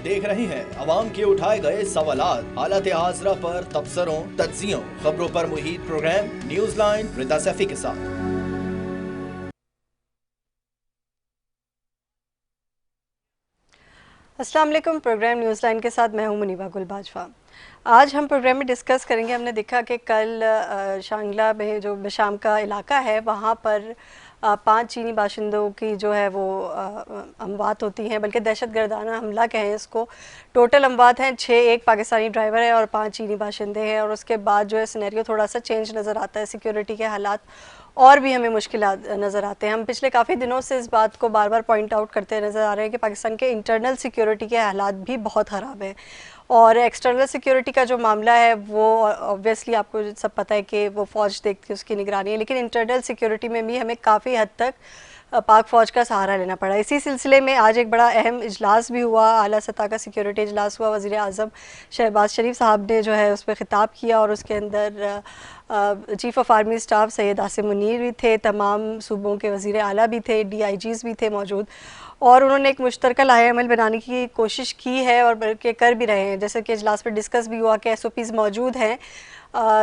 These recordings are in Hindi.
देख रहे हैं अवाम के उठाए गए सवालात, हालत हाजरा पर तबसरों, तज्जियों, खबरों पर मुहित प्रोग्राम न्यूज लाइन रिदा सैफी के साथ। अस्सलाम वालेकुम। प्रोग्राम न्यूज़ लाइन के साथ मैं हूं मुनीबा गुल बाजवा। आज हम प्रोग्राम में डिस्कस करेंगे, हमने देखा कि कल शांगला में जो बशाम का इलाका है वहाँ पर 5 चीनी बाशिंदों की जो है वो अमवात होती हैं, बल्कि दहशतगर्दाना हमला कहें इसको। टोटल अमवात हैं 6, एक पाकिस्तानी ड्राइवर है और 5 चीनी बाशिंदे हैं। और उसके बाद जो है सिनेरियो थोड़ा सा चेंज नज़र आता है, सिक्योरिटी के हालात और भी हमें मुश्किलात नज़र आते हैं। हम पिछले काफ़ी दिनों से इस बात को बार बार पॉइंट आउट करते नज़र आ रहे हैं कि पाकिस्तान के इंटरनल सिक्योरिटी के हालात भी बहुत ख़राब हैं। और एक्सटर्नल सिक्योरिटी का जो मामला है वो ऑब्वियसली आपको सब पता है कि वो फ़ौज देखती है, उसकी निगरानी है, लेकिन इंटरनल सिक्योरिटी में भी हमें काफ़ी हद तक पाक फ़ौज का सहारा लेना पड़ा। इसी सिलसिले में आज एक बड़ा अहम इजलास भी हुआ, आला सतह का सिक्योरिटी इजलास हुआ। वज़ीर आज़म शहबाज शरीफ साहब ने जो है उस पर ख़िताब किया और उसके अंदर chief of army staff Syed Asim Munir भी थे, तमाम सूबों के वज़ीर आला भी थे, DIGs भी थे मौजूद। और उन्होंने एक मुश्तरका लाहे अमल बनाने की कोशिश की है और बल्कि कर भी रहे हैं। जैसे कि इजलास पर डिस्कस भी हुआ कि SOPs मौजूद हैं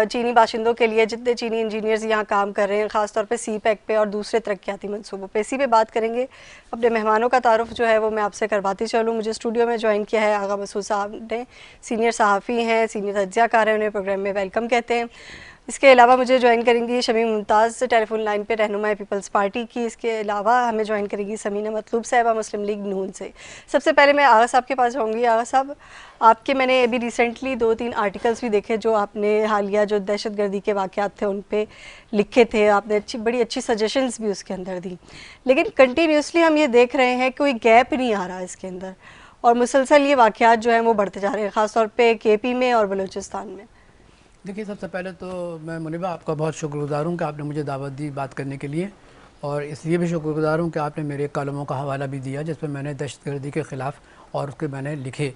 चीनी बाशिंदों के लिए, जितने चीनी इंजीनियर्स यहाँ काम कर रहे हैं, ख़ासतौर पे CPEC पे और दूसरे तरक्याती मंसूबों पे। इसी पे बात करेंगे। अपने मेहमानों का तारुफ जो है वो मैं आपसे करवाती चलूँ। मुझे स्टूडियो में ज्वाइन किया है आगा मसूद साहब ने, सीनियर सहाफ़ी हैं, सीनियर तज्ज़ियाकार हैं, उन्हें प्रोग्राम में वेलकम कहते हैं। इसके अलावा मुझे ज्वाइन करेंगी शमीम मुमताज़ टेलीफोन लाइन पे, रहनुमा पीपल्स पार्टी की। इसके अलावा हमें ज्वाइन करेगी समीना मतलूब साहिबा, मुस्लिम लीग नून से। सबसे पहले मैं आगा साहब के पास जाऊँगी। आगा साहब, आपके मैंने अभी रिसेंटली 2-3 आर्टिकल्स भी देखे जो आपने हालिया जो दहशतगर्दी के वाक़यात थे उन पर लिखे थे। आपने बड़ी अच्छी सजेशंस भी उसके अंदर दी, लेकिन कंटिन्यूसली हम ये देख रहे हैं कोई गैप नहीं आ रहा इसके अंदर और मुसलसल ये वाक़यात जो हैं वो बढ़ते जा रहे हैं, ख़ासतौर पर KP में और बलूचिस्तान में। देखिए, सबसे पहले तो मैं मुनीबा आपका बहुत शुक्रगुज़ार हूँ कि आपने मुझे दावत दी बात करने के लिए, और इसलिए भी शुक्रगुज़ार हूँ कि आपने मेरे कलमों का हवाला भी दिया जिस पर मैंने दहशतगर्दी के ख़िलाफ़ और उसके मैंने लिखे।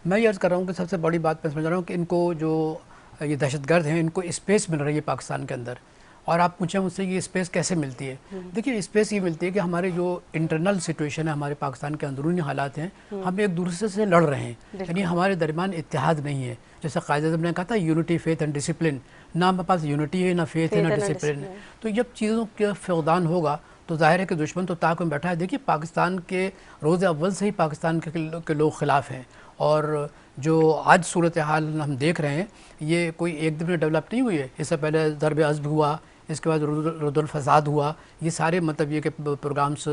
मैं ये अर्ज़ कर रहा हूँ कि सबसे बड़ी बात मैं समझ रहा हूँ कि इनको जो ये दहशतगर्द हैं इनको स्पेस मिल रही है पाकिस्तान के अंदर। और आप पूछें मुझसे ये स्पेस कैसे मिलती है? देखिए, स्पेस ये मिलती है कि हमारे जो इंटरनल सिचुएशन है, हमारे पाकिस्तान के अंदरूनी हालात हैं, हम एक दूसरे से लड़ रहे हैं, यानी हमारे दरमियान इत्तेहाद नहीं है। जैसे कायद-ए-आज़म ने कहा था यूनिटी, फेथ एंड डिसिप्लिन, ना हमारे पास यूनिटी है, ना फेथ है, ना डिसिप्लिन है। तो जब चीज़ों का फक़दान होगा तो ज़ाहिर है कि दुश्मन तो ताक में बैठा है। देखिए, पाकिस्तान के रोज़ अव्वल से ही पाकिस्तान के लोग ख़िलाफ़ हैं, और जो आज सूरत हाल हम देख रहे हैं ये कोई एक दिन में डेवलप नहीं हुई है। इससे पहले ज़रब अज़्ब हुआ, इसके बाद रुदुल फसाद हुआ। ये सारे मतलब ये के प्रोग्राम्स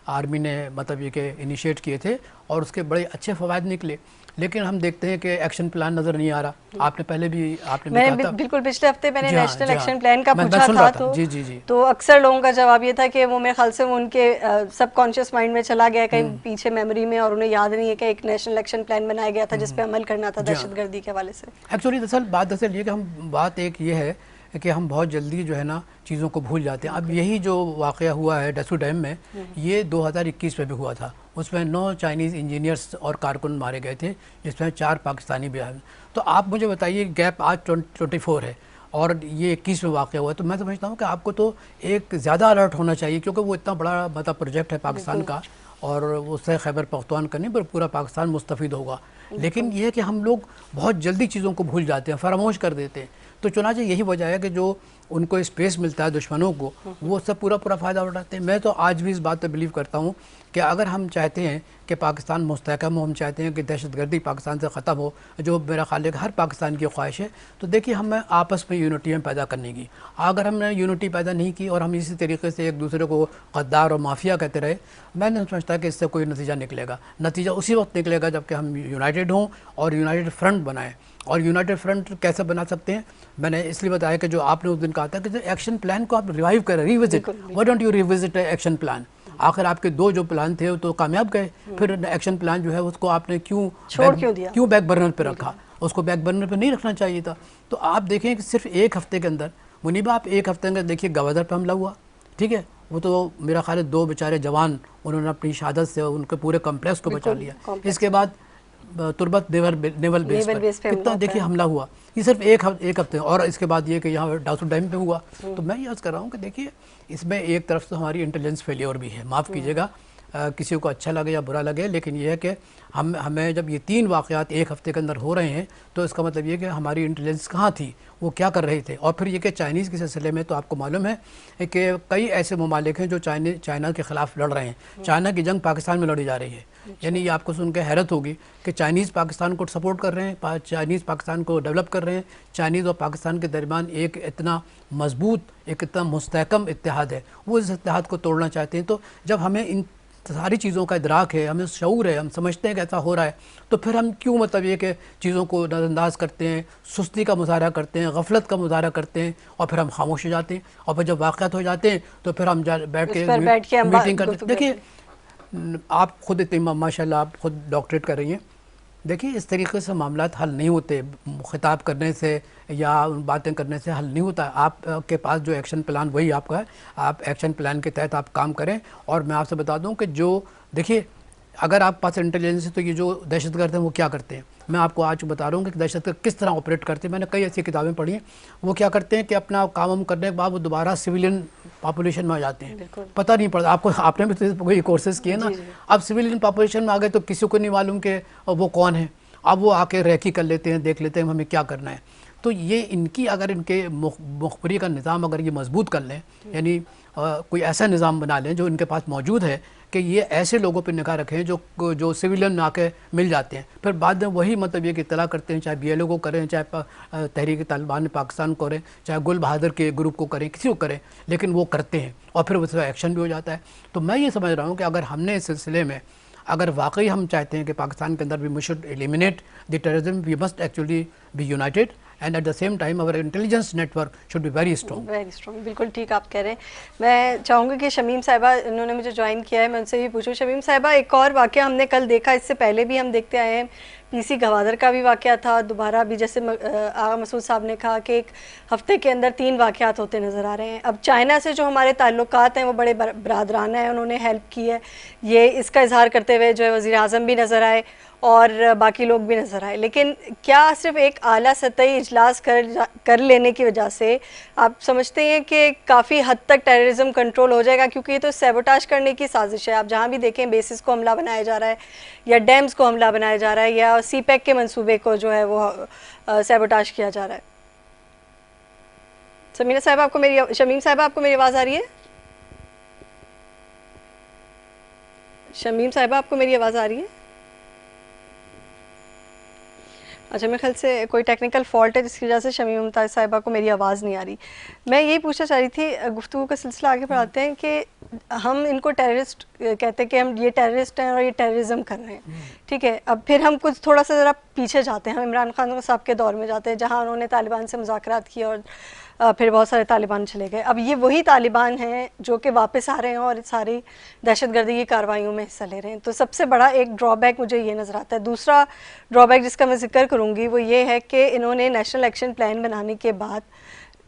आर्मी ने मतलब ये के इनिशिएट किए थे और उसके बड़े अच्छे फ़वाइद निकले, लेकिन हम देखते हैं कि एक्शन प्लान नज़र नहीं आ रहा। आपने पहले भी कहा था, बिल्कुल पिछले हफ्ते मैंने नेशनल एक्शन प्लान का पूछा था, तो जी तो अक्सर लोगों का जवाब ये था कि वो मेरे ख्याल से वो उनके सबकॉन्शियस माइंड में चला गया कहीं पीछे मेमोरी में, और उन्हें याद नहीं है कि एक नेशनल एक्शन प्लान बनाया गया था जिस पे अमल करना था दहशतगर्दी के हवाले से। एक्चुअली दरअसल ये कि हम बात एक ये है कि हम बहुत जल्दी जो है ना चीज़ों को भूल जाते हैं। अब यही जो वाक़या हुआ है डसू डैम में, ये 2021 में भी हुआ था। उसमें 9 चाइनीज़ इंजीनियर्स और कारकुन मारे गए थे, जिसमें 4 पाकिस्तानी भी आए। तो आप मुझे बताइए, गैप आज 24 है और ये 21 में वाक़या हुआ है। तो मैं समझता हूँ कि आपको तो एक ज़्यादा अलर्ट होना चाहिए, क्योंकि वो इतना बड़ा मतलब प्रोजेक्ट है पाकिस्तान का, और उससे खैबर पख्तूनख्वा करने पर पूरा पाकिस्तान मुस्तफ़ीद होगा। लेकिन यह है कि हम लोग बहुत जल्दी चीज़ों को भूल जाते हैं, फरामोश कर देते हैं। तो चुनांचे यही वजह है कि जो उनको स्पेस मिलता है दुश्मनों को, वो सब पूरा फ़ायदा उठाते हैं। मैं तो आज भी इस बात पर बिलीव करता हूँ कि अगर हम चाहते हैं कि पाकिस्तान मुस्तहकम हो, हम चाहते हैं कि दहशतगर्दी पाकिस्तान से ख़त्म हो, जो मेरा ख्याल है कि हर पाकिस्तान की ख्वाहिश है, तो देखिए हमें आपस में यूनिटी में पैदा करने की। अगर हमने यूनिटी पैदा नहीं की और हम इसी तरीके से एक दूसरे को गद्दार और माफिया कहते रहे, मैं नहीं समझता कि इससे कोई नतीजा निकलेगा। नतीजा उसी वक्त निकलेगा जबकि हम यूनाइटेड हों और यूनाइटेड फ्रंट बनाएं। और यूनाइटेड फ्रंट कैसे बना सकते हैं? मैंने इसलिए बताया कि जो आपने उस दिन कहा था कि एक्शन प्लान को आप रिवाइव करें, revisit. Why don't you revisit action plan? आखिर आपके 2 जो प्लान थे वो तो कामयाब गए, फिर एक्शन प्लान जो है उसको आपने क्यों बैक बर्नर पे रखा? उसको बैक बर्नर पे नहीं रखना चाहिए था। तो आप देखें कि सिर्फ एक हफ्ते के अंदर, मुनीबा आप एक हफ्ते के अंदर देखिए, गवादर पर हमला हुआ, ठीक है, वो तो मेरा ख्याल है 2 बेचारे जवान उन्होंने अपनी शहादत से उनके पूरे कम्प्लेक्स को बचा लिया। इसके बाद तुर्बत नेवल बेस पर कितना देखिए हमला हुआ, ये सिर्फ एक हफ्ते। और इसके बाद ये कि यहाँ डासू डैम पे हुआ। तो मैं ये अर्ज़ कर रहा हूँ कि देखिए, इसमें एक तरफ से हमारी इंटेलिजेंस फेलियर भी है, माफ़ कीजिएगा, किसी को अच्छा लगे या बुरा लगे, लेकिन ये है कि हमें जब ये 3 वाक़यात एक हफ़्ते के अंदर हो रहे हैं तो इसका मतलब ये कि हमारी इंटेलिजेंस कहाँ थी, वो क्या कर रहे थे। और फिर ये कि चाइनीज़ के सिलसिले में तो आपको मालूम है कि कई ऐसे ममालिक हैं जो चाइना के ख़िलाफ़ लड़ रहे हैं। चाइना की जंग पाकिस्तान में लड़ी जा रही है। यानी ये आपको सुन के हैरत होगी कि चाइनीज़ पाकिस्तान को सपोर्ट कर रहे हैं, चाइनीज़ पाकिस्तान को डेवलप कर रहे हैं। चाइनीज़ और पाकिस्तान के दरमियान एक इतना मजबूत, एक इतना मुस्तहकम इत्तेहाद है, वो इस इत्तेहाद को तोड़ना चाहते हैं। तो जब हमें इन सारी चीज़ों का इदराक है, हमें शऊर है, हम समझते हैं कि ऐसा हो रहा है, तो फिर हम क्यों मतलब ये कि चीज़ों को नज़रअंदाज करते हैं, सुस्ती का मुजाहरा करते हैं, गफलत का मुजाहरा करते हैं और फिर हम खामोश हो जाते हैं। और फिर जब वाक़यात हो जाते हैं तो फिर हम बैठ के मीटिंग करते हैं। देखिए आप खुद इतनी माशाल्लाह आप खुद डॉक्टरेट कर रही हैं, देखिए इस तरीके से मामलात हल नहीं होते, खिताब करने से या बातें करने से हल नहीं होता। आपके पास जो एक्शन प्लान वही आपका है, आप एक्शन प्लान के तहत आप काम करें। और मैं आपसे बता दूं कि जो देखिए अगर आप पास इंटेलिजेंस है तो ये जो दहशतगर्द हैं वो क्या करते हैं, मैं आपको आज बता रहा हूँ कि दहशतगर्द किस तरह ऑपरेट करते हैं। मैंने कई ऐसी किताबें पढ़ी हैं। वो क्या करते हैं कि अपना काम करने के बाद वो दोबारा सिविलियन पॉपुलेशन में आ जाते हैं, पता नहीं पड़ता आपको। आपने भी तो कोई कोर्सेज किए ना, अब सिविलियन पॉपुलेशन में आ गए तो किसी को नहीं मालूम कि वो कौन है। अब वो आके रैकी कर लेते हैं, देख लेते हैं हमें क्या करना है। तो ये इनकी अगर इनके मुखबरी का निज़ाम अगर ये मजबूत कर लें, यानी कोई ऐसा निज़ाम बना लें जो इनके पास मौजूद है कि ये ऐसे लोगों पर निगाह रखें जो सिविलियन में आके मिल जाते हैं, फिर बाद में वही मतलब ये कि इत्तला करते हैं, चाहे BLO को करें, चाहे तहरीक तालिबान पाकिस्तान को करें, चाहे गुल बहादुर के ग्रुप को करें, किसी को करें, लेकिन वो करते हैं और फिर उस पर एक्शन भी हो जाता है। तो मैं ये समझ रहा हूँ कि अगर हमने इस सिलसिले में अगर वाकई हम चाहते हैं कि पाकिस्तान के अंदर we should eliminate the terrorism, we must actually be united and at the same time our intelligence network should be very strong. Very strong, बिल्कुल ठीक आप कह रहे हैं। मैं चाहूँगी कि शमीम साहिबा, इन्होंने मुझे ज्वाइन किया है, मैं उनसे भी पूछूँ। शमीम साहिबा, एक और वाक़या हमने कल देखा, इससे पहले भी हम देखते आए हैं, PC गवादर का भी वाक़या था, दोबारा भी जैसे आगा मसूद साहब ने कहा कि एक हफ़्ते के अंदर 3 वाक़यात होते नज़र आ रहे हैं। अब चाइना से जो हमारे ताल्लुकात हैं वो बड़े बरादराना हैं, उन्होंने हेल्प की है, ये इसका इजहार करते हुए जो है वज़ीर आज़म भी नज़र आए और बाकी लोग भी नज़र आए। लेकिन क्या सिर्फ एक आला सतही इजलास कर लेने की वजह से आप समझते हैं कि काफ़ी हद तक टेररिज्म कंट्रोल हो जाएगा? क्योंकि ये तो सैबोटाज करने की साजिश है। आप जहाँ भी देखें बेसिस को हमला बनाया जा रहा है या डैम्स को हमला बनाया जा रहा है या CPEC के मंसूबे को जो है वो सैबोटाज किया जा रहा है। शमीम साहब आपको मेरी आवाज़ आ रही है? शमीम साहिबा आपको मेरी आवाज़ आ रही है? अच्छा, मेरे ख्याल से कोई टेक्निकल फॉल्ट है जिसकी वजह से शमीम मुमताज़ साहिबा को मेरी आवाज़ नहीं आ रही। मैं यही पूछना चाह रही थी, गुफ्तगू का सिलसिला आगे बढ़ाते हैं कि हम इनको टेररिस्ट कहते हैं कि हम ये टेररिस्ट हैं और ये टेररिज्म कर रहे हैं, ठीक है। अब फिर हम कुछ थोड़ा सा ज़रा पीछे जाते हैं, हम इमरान खान साहब के दौर में जाते हैं जहाँ उन्होंने तालिबान से मुज़ाकरात किए और फिर बहुत सारे तालिबान चले गए। अब ये वही तालिबान हैं जो कि वापस आ रहे हैं और सारी दहशतगर्दी की कार्रवाइयों में हिस्सा ले रहे हैं। तो सबसे बड़ा एक ड्रॉबैक मुझे ये नज़र आता है। दूसरा ड्रॉबैक जिसका मैं जिक्र करूँगी वो ये है कि इन्होंने नेशनल एक्शन प्लान बनाने के बाद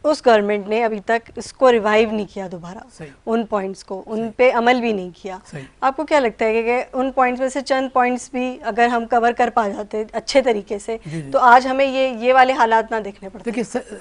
उस गवर्नमेंट ने अभी तक इसको रिवाइव नहीं किया दोबारा, उन पॉइंट्स को, उन पे अमल भी नहीं किया। आपको क्या लगता है कि उन पॉइंट्स में से चंद पॉइंट्स भी अगर हम कवर कर पा जाते अच्छे तरीके से तो आज हमें ये वाले हालात ना देखने पड़ते?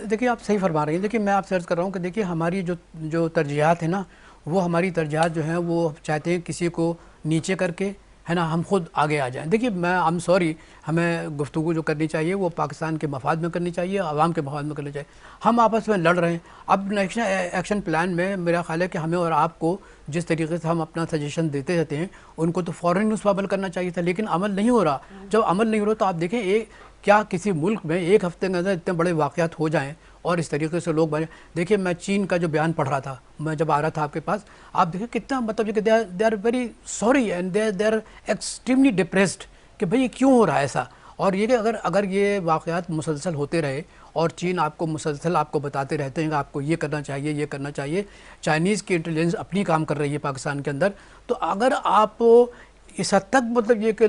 देखिए आप सही फरमा रही हैं। देखिए मैं आपसे अर्ज़ कर रहा हूँ कि देखिए हमारी जो तरजीहात है ना, वो हमारी तरजीहात जो हैं वो चाहते हैं किसी को नीचे करके, है ना, हम खुद आगे आ जाएं। देखिए मैं आई एम सॉरी, हमें गुफ्तगू जो करनी चाहिए वो पाकिस्तान के मफाद में करनी चाहिए, आवाम के मफाद में करनी चाहिए। हम आपस में लड़ रहे हैं। अब एक्शन प्लान में मेरा ख्याल है कि हमें और आपको जिस तरीके से हम अपना सजेशन देते रहते हैं उनको तो फ़ौरन उस पर अमल करना चाहिए था, लेकिन अमल नहीं हो रहा। जब अमल नहीं हो रहा तो आप देखें क्या किसी मुल्क में एक हफ्ते के अंदर इतने बड़े वाक़यात हो जाएँ और इस तरीके से लोग बने। देखिए मैं चीन का जो बयान पढ़ रहा था, मैं जब आ रहा था आपके पास, आप देखिए कितना मतलब कि they are very sorry and they are extremely depressed कि भाई ये क्यों हो रहा है ऐसा। और ये कि अगर ये वाक़यात मुसलसल होते रहे और चीन आपको मुसलसल आपको बताते रहते हैं कि आपको ये करना चाहिए, ये करना चाहिए, चाइनीज़ की इंटेलिजेंस अपनी काम कर रही है पाकिस्तान के अंदर, तो अगर आप इस हद तक मतलब ये कि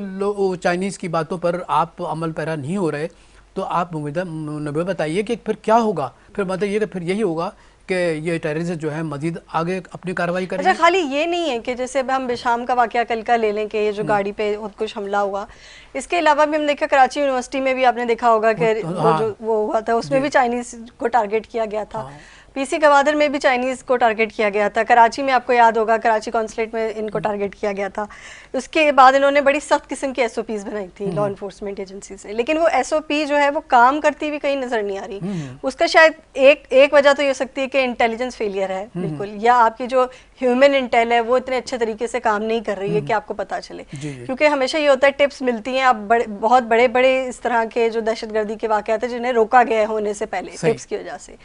चाइनीज़ की बातों पर आप अमल पैरा नहीं हो रहे तो आप मुझे बताइए कि फिर क्या होगा फिर मतलब ये कि फिर यही होगा कि ये टेररिस्ट जो है मजीद आगे अपनी कार्रवाई करेंगे। अच्छा, खाली ये नहीं है कि जैसे अब हम बेशाम का वाकया कल का ले लें कि ये जो गाड़ी पे खुदकुश हमला हुआ, इसके अलावा भी हम देखा कराची यूनिवर्सिटी में भी आपने देखा होगा कि वो जो वो हुआ था उसमें भी चाइनीज को टारगेट किया गया था। पीसी गवादर में भी चाइनीज़ को टारगेट किया गया था। कराची में आपको याद होगा कराची कॉन्सुलेट में इनको टारगेट किया गया था। उसके बाद इन्होंने बड़ी सख्त किस्म की एसओपीज़ बनाई थी लॉ इन्फोर्समेंट एजेंसी से, लेकिन वो एसओपी जो है वो काम करती हुई कहीं नज़र नहीं आ रही। उसका शायद एक वजह तो ये हो सकती है कि इंटेलिजेंस फेलियर है बिल्कुल, या आपकी जो ह्यूमन इंटेल है वो इतने अच्छे तरीके से काम नहीं कर रही है कि आपको पता चले। क्योंकि हमेशा ये होता है टिप्स मिलती हैं, अब बहुत बड़े बड़े इस तरह के जो दहशतगर्दी के वाक़यात हैं जिन्हें रोका गया होने से पहले टिप्स की वजह से,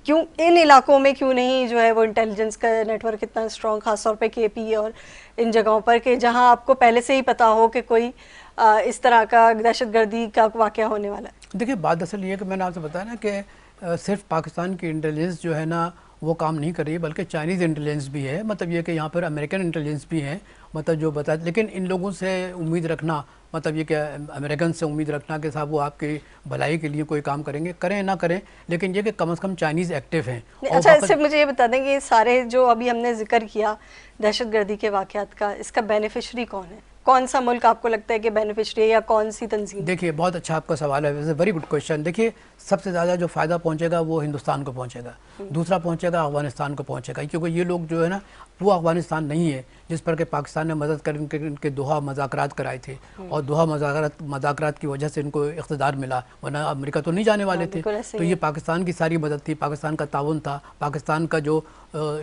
क्यों इन इलाकों में क्यों नहीं जो है वो इंटेलिजेंस का नेटवर्क इतना स्ट्रॉन्ग, खासतौर पे केपी और इन जगहों पर कि जहां आपको पहले से ही पता हो कि कोई इस तरह का दहशतगर्दी का वाक़या होने वाला है। देखिए बात असल ये है कि मैंने आपसे बताया ना कि सिर्फ पाकिस्तान की इंटेलिजेंस जो है ना वो काम नहीं कर रही है, बल्कि चाइनीज़ इंटेलिजेंस भी है। मतलब ये कि यहाँ पर अमेरिकन इंटेलिजेंस भी है, मतलब जो बता, लेकिन इन लोगों से उम्मीद रखना, मतलब ये कि अमेरिकन से उम्मीद रखना कि साहब वो आपकी भलाई के लिए कोई काम करेंगे, करें ना करें, लेकिन ये कि कम से कम चाइनीज़ एक्टिव हैं। अच्छा, सिर्फ मुझे ये बता दें कि सारे जो अभी हमने जिक्र किया दहशतगर्दी के वाक़यात का, इसका बेनिफिशरी कौन है? कौन सा मुल्क आपको लगता है कि बेनिफिशरी है या कौन सी तंजीम? देखिए बहुत अच्छा आपका सवाल है, वैसे वेरी गुड क्वेश्चन। देखिए सबसे ज़्यादा जो फ़ायदा पहुंचेगा वो हिंदुस्तान को पहुंचेगा, दूसरा पहुंचेगा अफगानिस्तान को पहुंचेगा, क्योंकि ये लोग जो है ना वो अफगानिस्तान नहीं है जिस पर कि पाकिस्तान ने मदद कर इनके दोहा मज़ाकरात कराए थे, और दोहा मज़ाकरात की वजह से इनको इक़्तिदार मिला, वरना अमेरिका तो नहीं जाने वाले थे। तो ये पाकिस्तान की सारी मदद थी, पाकिस्तान का ताउन था, पाकिस्तान का जो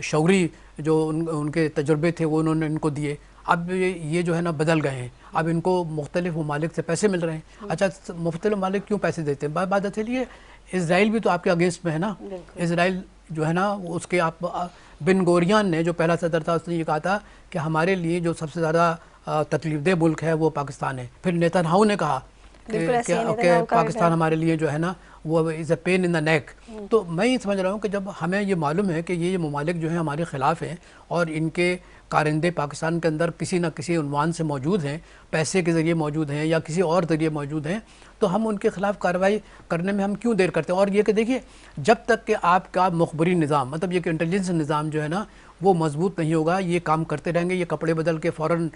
शौरी जो उनके तजुर्बे थे वो उन्होंने इनको दिए। अब ये जो है ना बदल गए हैं, अब इनको मुख्तलिफ ममालिक से पैसे मिल रहे हैं। अच्छा, मुख्तलिफ ममालिक क्यों पैसे देते हैं? बात चलिए इसराइल भी तो आपके अगेंस्ट में है ना। इसराइल जो है ना उसके आप बिन गोरियान ने जो पहला सदर था उसने ये कहा था कि हमारे लिए जो सबसे ज़्यादा तकलीफदेह मुल्क है वो पाकिस्तान है। फिर नेतन्याहू ने कहा कि पाकिस्तान हमारे लिए जो है ना वो is a pain in the neck. तो मैं ये समझ रहा हूँ कि जब हमें ये मालूम है कि ये ममालिक जो है हमारे ख़िलाफ़ हैं और इनके कारिंदे पाकिस्तान के अंदर किसी न किसी उन्वान से मौजूद हैं, पैसे के ज़रिए मौजूद हैं या किसी और ज़रिए मौजूद हैं, तो हम उनके ख़िलाफ़ कार्रवाई करने में हम क्यों देर करते हैं? और ये कि देखिए जब तक कि आपका मुखबरी निज़ाम, मतलब ये कि इंटेलिजेंस निज़ाम जो है ना वो मजबूत नहीं होगा, ये काम करते रहेंगे, ये कपड़े बदल के फ़ौरन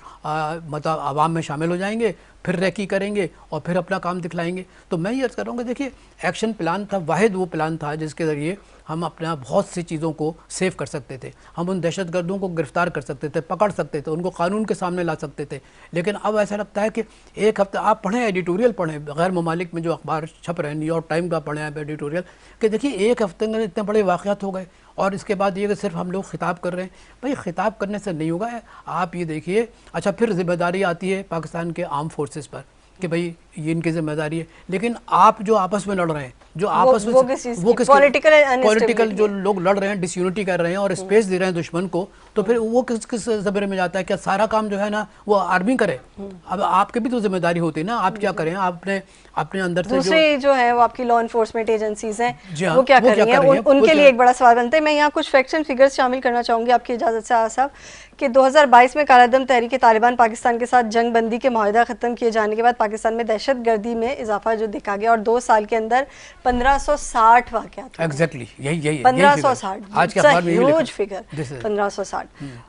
मतलब आवाम में शामिल हो जाएंगे, फिर रैकी करेंगे और फिर अपना काम दिखलाएंगे। तो मैं ये अर्ज़ कर रहा हूँ कि देखिए एक्शन प्लान था, वाहिद वो प्लान था जिसके ज़रिए हम अपना बहुत सी चीज़ों को सेव कर सकते थे। हम उन दहशतगर्दों को गिरफ़्तार कर सकते थे, पकड़ सकते थे, उनको कानून के सामने ला सकते थे। लेकिन अब ऐसा लगता है कि एक हफ्ता आप पढ़ें, एडिटोरियल पढ़ें, गैर ममालिक में जो अखबार छप रहे हैं, न्यूयॉर्क टाइम का पढ़ें आप एडिटोरियल, कि देखिए एक हफ्ते में इतने बड़े वाक़यात हो गए और इसके बाद ये कि सिर्फ हम लोग खिताब कर रहे हैं। भाई खिताब करने से नहीं होगा, आप ये देखिए। अच्छा, फिर जिम्मेदारी आती है पाकिस्तान के आर्म फोर्सेस पर कि भाई ये इनकी जिम्मेदारी है, लेकिन आप जो आपस में लड़ रहे हैं, जो आपस में वो पॉलिटिकल जो लोग लड़ रहे हैं, डिसयूनिटी कर रहे हैं और स्पेस दे रहे हैं दुश्मन को, तो फिर वो किस ज़मीरे में जाता है? क्या सारा काम जो है ना वो आर्मी करे? अब आपकी भी तो जिम्मेदारी होती है ना, आप क्या करें? आपने अपने अंदर से दूसरी जो है वो आपकी लॉ इन्फोर्समेंट एजेंसीज हैं, वो क्या कर रही हैं? उनके लिए एक बड़ा सवाल बनता है। मैं यहाँ कुछ फैक्ट्स एंड फिगर्स शामिल करना चाहूँगी आपकी इजाज़त से साहब, कि 2022 में कालादम तहरीक तालिबान पाकिस्तान के साथ जंग बंदी के माहिदा ख़त्म किए जाने के बाद पाकिस्तान में दहशतगर्दी में इजाफा जो देखा गया और 2 साल के अंदर 1560 वाक़यात। एग्जैक्टली यही 1560, आज का ह्यूज फिगर 1560।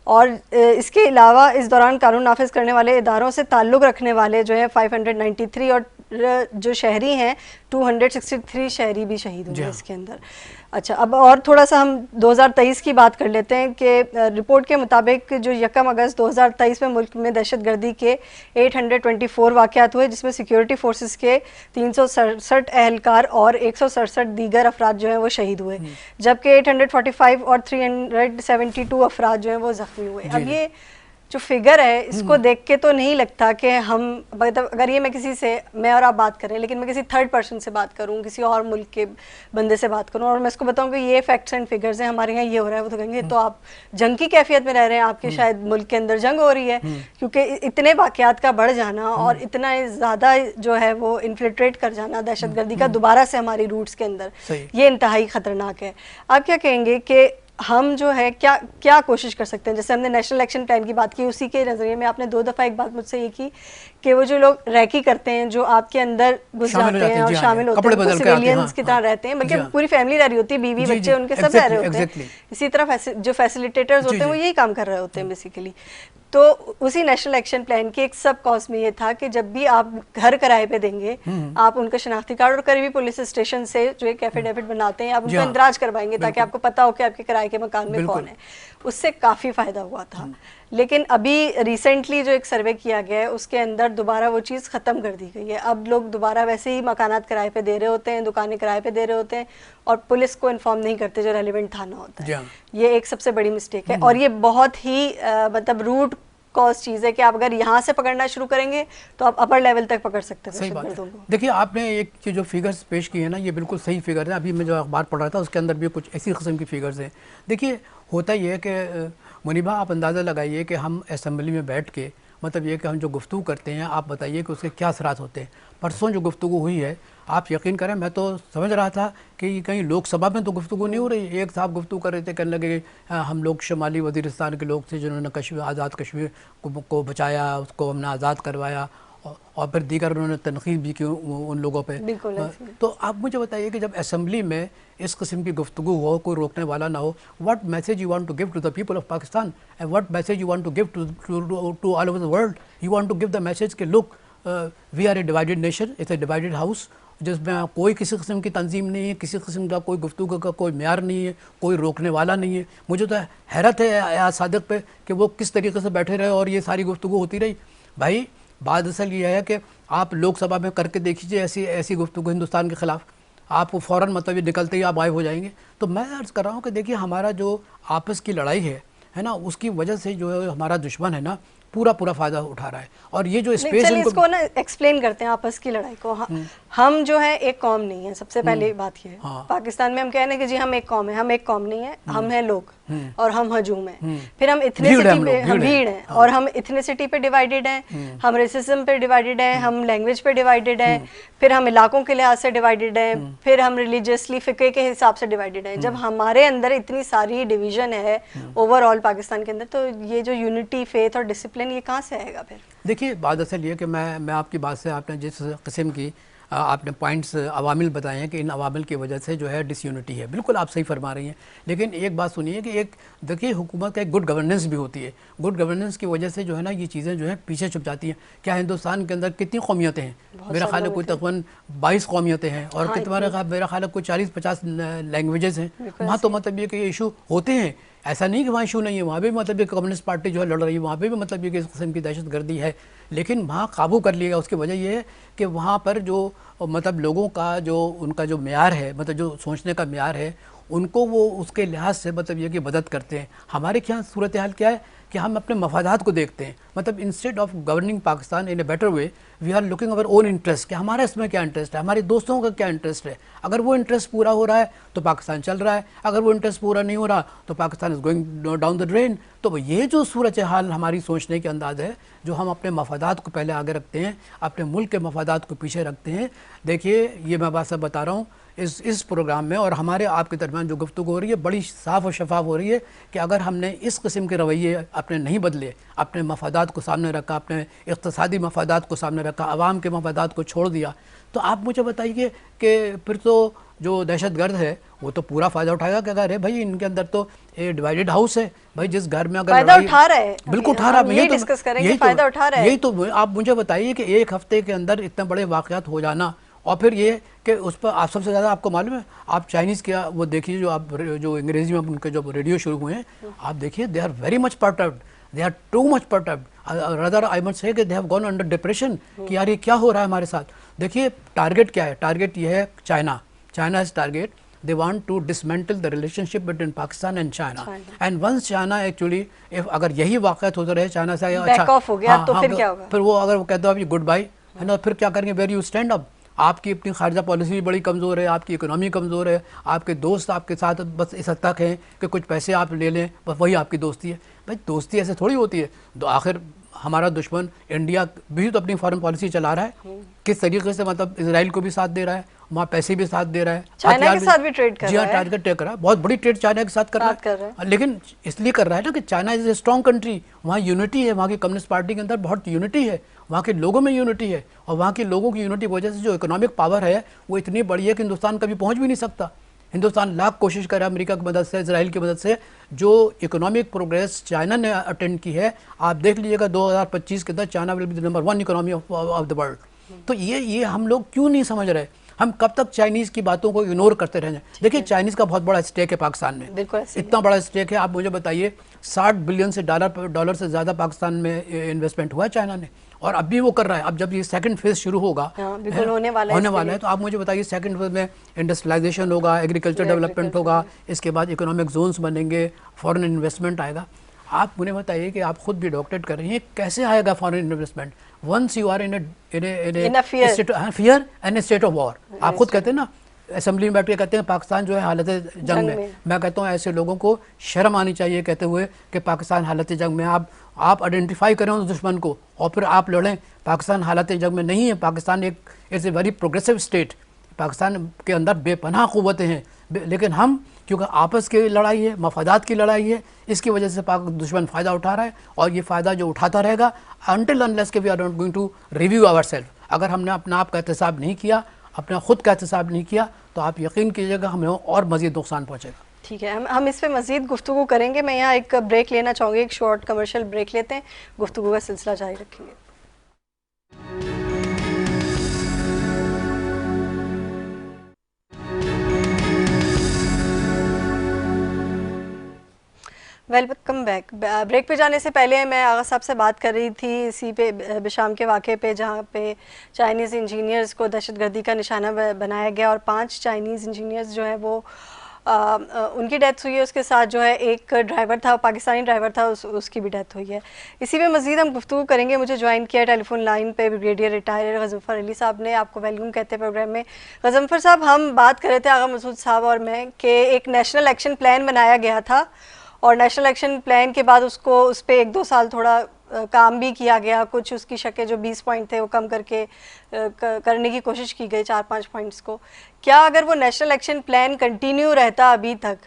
और इसके अलावा इस दौरान कानून नाफिज करने वाले इदारों से ताल्लुक़ रखने वाले जो है 593 और जो शहरी हैं 263 शहरी भी शहीद हुए इसके अंदर। अच्छा, अब और थोड़ा सा हम 2023 की बात कर लेते हैं कि रिपोर्ट के मुताबिक जो 1 अगस्त 2023 में मुल्क में दहशतगर्दी के 824 वाक़यात हुए, जिसमें सिक्योरिटी फोर्सेस के 367 अहलकार और 167 दीगर अफराद जो हैं वो शहीद हुए, जबकि 845 और 372 अफराद जो हैं वो ज़ख्मी हुए। अब ये जो फिगर है इसको देख के तो नहीं लगता कि हम, मतलब अगर ये मैं किसी से, मैं और आप बात करें, लेकिन मैं किसी थर्ड पर्सन से बात करूं, किसी और मुल्क के बंदे से बात करूं और मैं इसको बताऊं कि ये फैक्ट्स एंड फिगर्स हैं, हमारे यहाँ ये हो रहा है, वो तो कहेंगे तो आप जंग की कैफियत में रह रहे हैं, आपके शायद मुल्क के अंदर जंग हो रही है। क्योंकि इतने वाक़यात का बढ़ जाना और इतना ज़्यादा जो है वो इन्फिल्ट्रेट कर जाना दहशतगर्दी का दोबारा से हमारी रूट्स के अंदर, ये इंतहाई ख़तरनाक है। आप क्या कहेंगे कि हम जो है क्या क्या कोशिश कर सकते हैं? जैसे हमने नेशनल एक्शन प्लान की बात की, उसी के नज़रिए में आपने 2 दफ़ा एक बात मुझसे ये की कि वो जो लोग रैकी करते हैं, जो आपके अंदर घुस जाते हैं और शामिल होते हैं, वो सिविलियंस की तरह रहते हैं, बल्कि पूरी फैमिली रह रही होती है, बीवी बच्चे उनके सब रह रहे होते हैं। इसी तरह जो फैसिलिटेटर्स होते हैं वो यही काम कर रहे होते हैं बेसिकली। तो उसी नेशनल एक्शन प्लान के एक सब कॉज में ये था कि जब भी आप घर किराए पे देंगे, आप उनका शनाख्ती कार्ड और करीबी पुलिस स्टेशन से जो एक एफिडेविट बनाते हैं, आप उनको इंदराज करवाएंगे ताकि आपको पता हो कि आपके किराए के मकान में कौन है। उससे काफ़ी फ़ायदा हुआ था। लेकिन अभी रिसेंटली जो एक सर्वे किया गया है उसके अंदर दोबारा वो चीज़ ख़त्म कर दी गई है। अब लोग दोबारा वैसे ही मकानात किराए पे दे रहे होते हैं, दुकानें किराए पे दे रहे होते हैं और पुलिस को इन्फॉर्म नहीं करते जो रेलिवेंट थाना होता है। ये एक सबसे बड़ी मिस्टेक है और ये बहुत ही मतलब रूट कॉज चीज़ है कि आप अगर यहाँ से पकड़ना शुरू करेंगे तो आप अपर लेवल तक पकड़ सकते हैं। सही बात है। देखिए, आपने एक जो फिगर्स पेश किए हैं ना, ये बिल्कुल सही फिगर है। अभी मैं जो अखबार पढ़ रहा था उसके अंदर भी कुछ ऐसी किस्म की फिगर्स हैं। देखिए, होता ये है कि मुनीबा, आप अंदाज़ा लगाइए कि हम असेंबली में बैठ के मतलब ये कि हम जो गुफ्तगू करते हैं, आप बताइए कि उसके क्या असरात होते हैं। परसों जो गुफ्तगू हुई है, आप यकीन करें, मैं तो समझ रहा था कि कहीं लोकसभा में तो गुफ्तगू नहीं हो रही। एक साहब गुफ्तगू कर रहे थे, कहने लगे हम लोग शुमाली वज़ीरिस्तान के लोग थे जिन्होंने कश्मीर, आज़ाद कश्मीर को बचाया, उसको हमने आज़ाद करवाया, और फिर दीगर उन्होंने तनकीद भी की उन लोगों पे। तो आप मुझे बताइए कि जब असेंबली में इस किस्म की गुफ्तगू हो, कोई रोकने वाला ना हो, what message you want to give to the people of Pakistan and what message you want to give to all over the world? You want to give the message कि look, we are a divided nation, it's a divided house, जिसमें कोई किसी किस्म की तंजीम नहीं है, किसी किस्म का कोई गुफ्तगू का कोई म्यार नहीं है, कोई रोकने वाला नहीं है। मुझे तो हैरत है अयाज सादिक पे कि वो किस तरीके से बैठे रहे और ये सारी गुफ्तगू होती रही। भाई, बात असल ये है कि आप लोकसभा में करके देखिए ऐसी गुफ्तगू हिंदुस्तान के ख़िलाफ़, आप फ़ौरन मतलब ये निकलते ही आप गायब हो जाएंगे। तो मैं अर्ज़ कर रहा हूँ कि देखिए, हमारा जो आपस की लड़ाई है ना, उसकी वजह से जो है हमारा दुश्मन है ना, पूरा फ़ायदा उठा रहा है। और ये जो स्पेस इसको ना एक्सप्लेन करते हैं आपस की लड़ाई को। हम जो है एक कौम नहीं है, सबसे पहले बात ये है। पाकिस्तान में हम कह रहे हैं कि जी हम एक कौम है, हम एक कौम नहीं है, हम हैं लोग और हम हजूम हैं। फिर हम इथनिसिटी पे, हम भीड़ हैं और हम इथनिसिटी पे डिवाइडेड हैं, हम रेसिज्म पे डिवाइडेड हैं, हम लैंग्वेज पे डिवाइडेड हैं, फिर हम इलाकों के लिहाज से डिवाइडेड हैं, फिर हम रिलीजियसली फ़िक़े के हिसाब से डिवाइडेड हैं। जब हमारे अंदर इतनी सारी डिवीज़न है ओवरऑल पाकिस्तान के अंदर, तो ये जो यूनिटी, फेथ और डिसिप्लिन, ये कहाँ से आएगा फिर? देखिए, बात असल ये कि मैं आपकी बात से, आपने जिस किस्म की आपने पॉइंट्स अवामिल बताए हैं कि इन अवामिल की वजह से जो है डिसयूनिटी है, बिल्कुल आप सही फरमा रही हैं। लेकिन एक बात सुनिए कि एक देखिए, हुकूमत का एक गुड गवर्नेंस भी होती है। गुड गवर्नेंस की वजह से जो है ना, ये चीज़ें जो है पीछे छुप जाती हैं। क्या हिंदुस्तान के अंदर कितनी कौमियतें हैं? मेरा ख्याल है कोई तकरीबन 22 कौमियतें हैं और मेरा ख्याल है कोई 40-50 लैंग्वेजेस हैं। वहाँ तो मतलब ये कि इशू होते हैं, ऐसा नहीं कि वहाँ इशू नहीं है, वहाँ भी मतलब ये कम्युनिस्ट पार्टी जो है लड़ रही है, वहाँ पे भी मतलब ये कि इस किस्म की दहशतगर्दी है। लेकिन वहाँ काबू कर लिया। उसकी वजह ये है कि वहाँ पर जो मतलब लोगों का जो उनका जो म्यार है, मतलब जो सोचने का म्यार है, उनको वो उसके लिहाज से मतलब ये कि मदद करते हैं। हमारे यहाँ सूरत हाल क्या है कि हम अपने मफादात को देखते हैं। मतलब instead of governing Pakistan in a better way, we are looking our own interest, कि हमारा इसमें क्या इंटरेस्ट है, हमारे दोस्तों का क्या इंटरेस्ट है। अगर वो इंटरेस्ट पूरा हो रहा है तो पाकिस्तान चल रहा है, अगर वो इंटरेस्ट पूरा नहीं हो रहा तो Pakistan is going down the drain. तो ये जो सूरत हाल हमारी सोचने के अंदाज है, जो हम अपने मफादात को पहले आगे रखते हैं, अपने मुल्क के मफादात को पीछे रखते हैं। देखिए, ये मैं बात सब बता रहा हूँ इस प्रोग्राम में और हमारे आपके दरमियान जो गुफ्तगू हो रही है, बड़ी साफ़ और शफाफ हो रही है कि अगर हमने इस किस्म के रवैये अपने नहीं बदले, अपने मफादात को सामने रखा, अपने इक़्तिसादी मफादात को सामने रखा, आवाम के मफादात को छोड़ दिया, तो आप मुझे बताइए कि फिर तो जो दहशतगर्द है वो तो पूरा फ़ायदा उठाएगा कि अगर है भाई इनके अंदर तो ये डिवाइडेड हाउस है। भाई, जिस घर में अगर फ़ायदा उठा रहा है, बिल्कुल उठा रहा है, यही तो आप मुझे बताइए कि एक हफ्ते के अंदर इतने बड़े वाक़यात हो जाना, और फिर ये कि उस पर आप सबसे ज़्यादा आपको मालूम है, आप चाइनीज़ के वो देखिए, जो अंग्रेज़ी में उनके जो रेडियो शुरू हुए हैं, आप देखिए, they are very much perturbed, they are too much perturbed, rather I must say कि they have gone under depression कि यार ये क्या हो रहा है हमारे साथ। देखिए, टारगेट क्या है? टारगेट ये है China is target, they want to dismantle the relationship between Pakistan and China. And once China actually, if अगर यही वाक़यात होते रहे, चाइना से बैक ऑफ हो गया, तो फिर क्या होगा? फिर वो अगर वो कहते हो अभी गुड बाय है ना, फिर क्या करेंगे? Where you stand up. आपकी अपनी खारजा पॉलिसी भी बड़ी कमज़ोर है, आपकी इकोनॉमी कमज़ोर है, आपके दोस्त आपके साथ बस इस हद तक हैं कि कुछ पैसे आप ले लें, बस वही आपकी दोस्ती है। भाई, दोस्ती ऐसे थोड़ी होती है। तो आखिर हमारा दुश्मन इंडिया भी तो अपनी फॉरेन पॉलिसी चला रहा है, किस तरीके से मतलब इसराइल को भी साथ दे रहा है, वहाँ पैसे भी साथ दे रहा है, चाइना के साथ भी ट्रेड कर जी हाँ, रहा है। ट्रेड कर रहा है, बहुत बड़ी ट्रेड चाइना के साथ कर रहा है। लेकिन इसलिए कर रहा है ना कि China is a strong country, वहाँ यूनिटी है, वहाँ की कम्युनिस्ट पार्टी के अंदर बहुत यूनिटी है, वहाँ के लोगों में यूनिटी है, और वहाँ के लोगों की यूनिटी की वजह से जो इकोनॉमिक पावर है वो इतनी बड़ी है कि हिंदुस्तान कभी पहुँच भी नहीं सकता। हिंदुस्तान लाख कोशिश करे अमेरिका की मदद से, इसराइल की मदद से, जो इकोनॉमिक प्रोग्रेस चाइना ने अटेंड की है, आप देख लीजिएगा 2025 के अंदर China will be the number 1 economy of the world. तो ये हम लोग क्यों नहीं समझ रहे, हम कब तक चाइनीज़ की बातों को इग्नोर करते रहेंगे। देखिए चाइनीज़ का बहुत बड़ा स्टेक है पाकिस्तान में, इतना बड़ा स्टेक है, आप मुझे बताइए 60 बिलियन से डॉलर से ज़्यादा पाकिस्तान में इन्वेस्टमेंट हुआ है चाइना ने, और अब भी वो कर रहा है। अब जब ये सेकंड फेज शुरू होगा, होने वाला है, तो आप मुझे बताइए सेकंड फेज में इंडस्ट्रियलाइजेशन होगा, एग्रीकल्चर डेवलपमेंट होगा, इसके बाद इकोनॉमिक जोन्स बनेंगे, फॉरेन इन्वेस्टमेंट आएगा। आप मुझे बताइए कि आप खुद भी डॉक्टरेट कर रही हैं, कैसे आएगा foreign investment once you are in fear and state of war. आप खुद कहते हैं ना, असेंबली में बैठ के कहते हैं पाकिस्तान जो है हालत जंग में। मैं कहता हूँ ऐसे लोगों को शर्म आनी चाहिए कहते हुए कि पाकिस्तान हालत जंग में। आप आइडेंटिफाई करें उस दुश्मन को और फिर आप लड़ें। पाकिस्तान हालत जंग में नहीं है, पाकिस्तान एक is a very progressive state, Pakistan के अंदर बेपनाह क़ुव्वतें हैं, लेकिन हम क्योंकि आपस की लड़ाई है, मफादात की लड़ाई है, इसकी वजह से पाक दुश्मन फ़ायदा उठा रहा है, और ये फ़ायदा जो उठाता रहेगा अनटिल अनलेस के we are not going to review our self. अगर हमने अपना आप का एहतसाब नहीं किया, अपना खुद का एहतसाब नहीं किया, तो आप यकीन कीजिएगा हमें और मज़ीद नुकसान पहुँचेगा। ठीक है, हम इस पे मज़ीद गुफ्तगू करेंगे। मैं यहाँ एक ब्रेक लेना चाहूँगी, एक शॉर्ट कमर्शियल ब्रेक लेते हैं, गुफ्तगू का सिलसिला जारी रखेंगे। Welcome back. ब्रेक पे जाने से पहले मैं आगा साहब से बात कर रही थी इसी पे बिशाम के वाक़े पे, जहाँ पे चाइनीज़ इंजीनियर्स को दहशतगर्दी का निशाना बनाया गया और 5 चाइनीज़ इंजीनियर्स जो है वो उनकी डेथ हुई है। उसके साथ जो है एक ड्राइवर था, पाकिस्तानी ड्राइवर था, उसकी भी डेथ हुई है। इसी पे मज़ीद हम गुफ्तगू करेंगे। मुझे ज्वाइन किया टेलीफोन लाइन पे ब्रिगेडियर रिटायर गजनफ़र अली साहब ने। आपको वेलकम कहते हैं प्रोग्राम में। गजनफ़र साहब, हम बात कर रहे थे आगा मसूद साहब और मैं कि एक नेशनल एक्शन प्लान बनाया गया था, और नेशनल एक्शन प्लान के बाद उस पर 1-2 साल थोड़ा काम भी किया गया। कुछ उसकी शकें जो 20 पॉइंट थे वो कम करके करने की कोशिश की गई, 4-5 पॉइंट्स को। क्या अगर वो नेशनल एक्शन प्लान कंटिन्यू रहता अभी तक,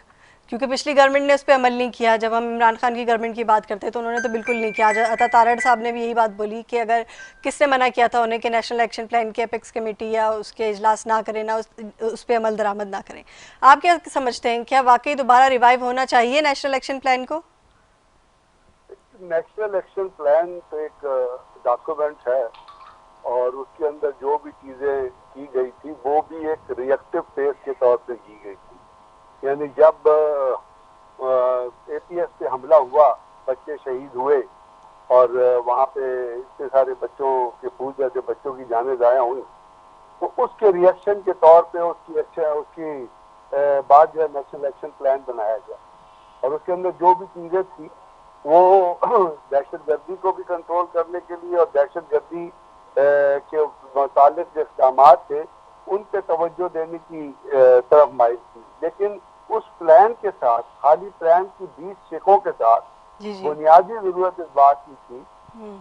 क्योंकि पिछली गवर्नमेंट ने उस पर अमल नहीं किया, जब हम इमरान खान की गवर्नमेंट की बात करते हैं तो उन्होंने तो बिल्कुल नहीं किया। अता तारड़ साहब ने भी यही बात बोली कि अगर किसने मना किया था उन्हें कि नेशनल एक्शन प्लान की एपेक्स कमेटी या उसके इजलास ना करें, ना उस पर अमल दरामद ना करें। आप क्या समझते हैं, क्या वाकई दोबारा रिवाइव होना चाहिए नेशनल एक्शन प्लान को? नेशनल एक्शन प्लान तो एक डॉक्यूमेंट है, और उसके अंदर जो भी चीजें की गई थी वो भी एक रिएक्टिव फेज के तौर पे की गई थी। यानी जब एपीएस पे हमला हुआ, बच्चे शहीद हुए, और वहाँ पे इतने सारे बच्चों के फूल जैसे बच्चों की जानें ज़ाया हुई, तो उसके रिएक्शन के तौर पे उसकी बाद जो है नेशनल एक्शन प्लान बनाया गया। और उसके अंदर जो भी चीज़ें थी वो दहशतगर्दी को भी कंट्रोल करने के लिए और दहशतगर्दी के मुतालिक जो इक़दाम थे उन पे तवज्जो देने की तरफ माइल थी। लेकिन उस प्लान के साथ, खाली प्लान की 20 शिकों के साथ, बुनियादी जरूरत इस बात की थी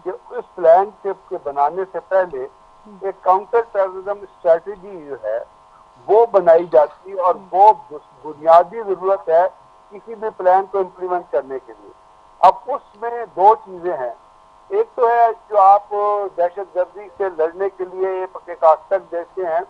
कि उस प्लान के बनाने से पहले एक काउंटर टेररिज्म स्ट्रेटेजी जो है वो बनाई जाती, और वो बुनियादी जरूरत है किसी भी प्लान को इम्प्लीमेंट करने के लिए। अब उसमें 2 चीजें हैं। एक तो है जो आप दहशतगर्दी से लड़ने के लिए एक आस्तक देते हैं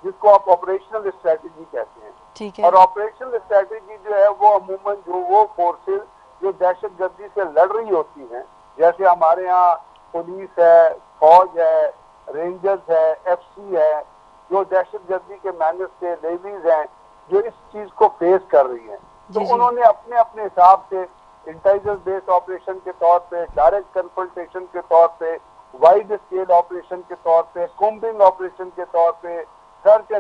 जिसको आप ऑपरेशनल स्ट्रेटेजी कहते हैं। ठीक है। और ऑपरेशनल स्ट्रेटेजी जो है वो अमूमन जो वो फोर्सेस जो दहशतगर्दी से लड़ रही होती हैं, जैसे हमारे यहाँ पुलिस है, फौज है, रेंजर्स है, एफसी है, जो दहशतगर्दी के मैनेज से लेवीज हैं जो इस चीज को फेस कर रही हैं, तो उन्होंने अपने अपने हिसाब से इंटेलिजेंस बेस्ड ऑपरेशन के तौर पे, डायरेक्ट कन्फ्रंटेशन के तौर पे, वाइड स्केल ऑपरेशन के तौर पे, कॉम्बिंग ऑपरेशन के तौर पे, सर्च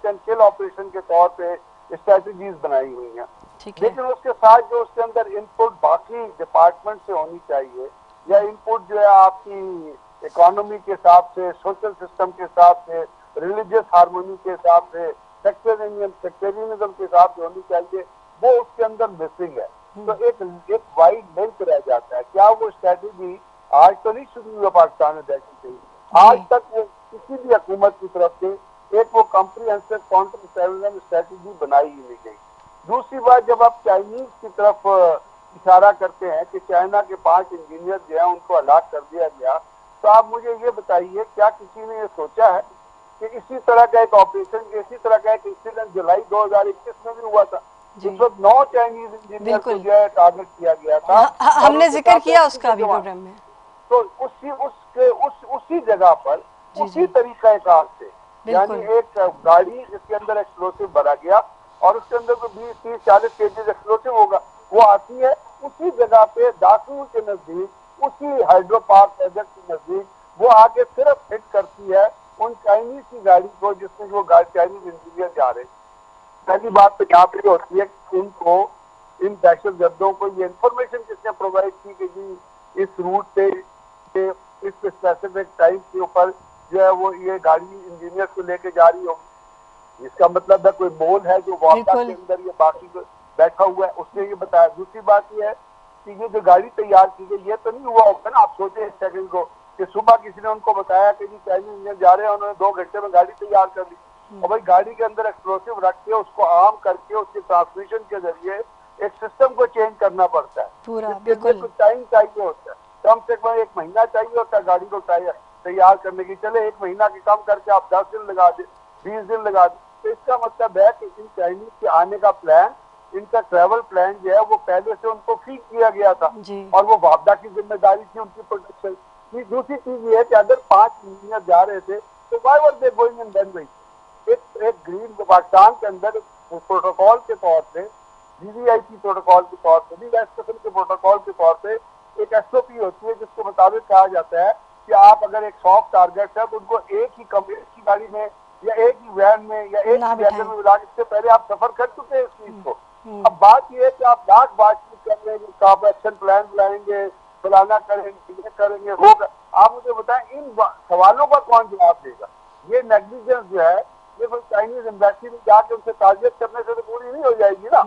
एंड किल ऑपरेशन के तौर पे स्ट्रेटजीज बनाई हुई हैं। लेकिन उसके साथ जो उसके अंदर इनपुट बाकी डिपार्टमेंट से होनी चाहिए, या इनपुट जो है आपकी इकोनॉमी के हिसाब से, सोशल सिस्टम के हिसाब से, रिलीजियस हार्मोनी के हिसाब से, सेक्टेरियनिज्म के हिसाब से होनी चाहिए, वो उसके अंदर मिसिंग है। तो एक वाइड लिंक रह जाता है। क्या वो स्ट्रेटेजी आज तो नहीं शुरू हुआ पाकिस्तान में दहशत, आज तक वो किसी भी हुकूमत की तरफ से एक वो कॉम्प्रिहेंसिव काउंटर टेररिज्म स्ट्रेटेजी बनाई ही नहीं गई। दूसरी बात, जब आप चाइनीज की तरफ इशारा करते हैं कि चाइना के 5 इंजीनियर जो है उनको हलाक कर दिया गया, तो आप मुझे ये बताइए क्या किसी ने ये सोचा है कि इसी तरह का एक ऑपरेशन, इसी तरह का एक इंसिडेंट जुलाई 2021 में भी हुआ था, जिस वक्त 9 चाइनीज इंजीनियर को जो है टारगेट किया गया था। हमने जिक्र किया उसका भी प्रोग्राम में। तो उसी जगह पर उसी तरीका कार से, यानी एक गाड़ी जिसके अंदर एक्सप्लोसिव भरा गया और उसके अंदर को 20-30-40 केजी एक्सप्लोसिव होगा, वो आती है उसी जगह पे दासूर के नजदीक, उसी हाइड्रो पार्क प्रोजेक्ट के नजदीक, वो आके सिर्फ हिट करती है उन चाइनीज की गाड़ी को जिसमें वो चाइनीज इंजीनियर जा रहे। पहली बात तो यहाँ पे होती है कि उनको, इन दहशत गर्दों को ये इन्फॉर्मेशन किसने प्रोवाइड की कि जी इस रूट पे इस स्पेसिफिक टाइम के ऊपर जो है वो ये गाड़ी इंजीनियर को लेके जा रही होगी। इसका मतलब है कोई मोल है जो वापस के अंदर ये बाकी बैठा हुआ है, उसने ये बताया। दूसरी बात ये है कि ये जो गाड़ी तैयार की गई, ये तो नहीं हुआ होगा ना, आप सोचे एक सेकंड को कि सुबह किसी ने उनको बताया कि जी चाइनीज इंजीनियर जा रहे हैं, उन्होंने 2 घंटे में गाड़ी तैयार कर ली, और भाई गाड़ी के अंदर एक्सप्लोसिव रख के उसको आर्म करके उसके ट्रांसमिशन के जरिए एक सिस्टम को चेंज करना पड़ता है, कुछ टाइम चाहिए होता है, कम से कम 1 महीना चाहिए होता है गाड़ी को तैयार करने की। चले 1 महीना की कम करके आप 10 दिन लगा दे, 20 दिन लगा दे, तो इसका मतलब है कि इन चाइनीज के आने का प्लान, इनका ट्रैवल प्लान जो है वो पहले से उनको फीड किया गया था और वो वापदा की जिम्मेदारी थी उनकी प्रोटेक्शन। दूसरी चीज ये है कि अगर 5 इंजीनियर जा रहे थे तो why were they going in one way? एक ग्रीन पाकिस्तान के अंदर प्रोटोकॉल के तौर पे, VVIP प्रोटोकॉल के तौर पे, SSL के प्रोटोकॉल के तौर पे एक SOP होती है जिसके मुताबिक कहा जाता है कि आप अगर एक सॉफ्ट टारगेट है तो उनको एक ही गाड़ी में या एक ही वैन में या एक ही वैन में मिला, इससे पहले आप सफर कर चुके हैं इस चीज को। अब बात यह है कि आप लाख बातचीत कर रहे हैं, आप एक्शन प्लान बनाएंगे, फलाना करेंगे, ये करेंगे, होगा। आप मुझे बताएं इन सवालों का कौन जवाब देगा? ये नेग्लिजेंस जो है ये कोई चाइनीज एम्बेसी में जाके उनसे टारगेट करने से तो पूरी नहीं हो जाएगी ना।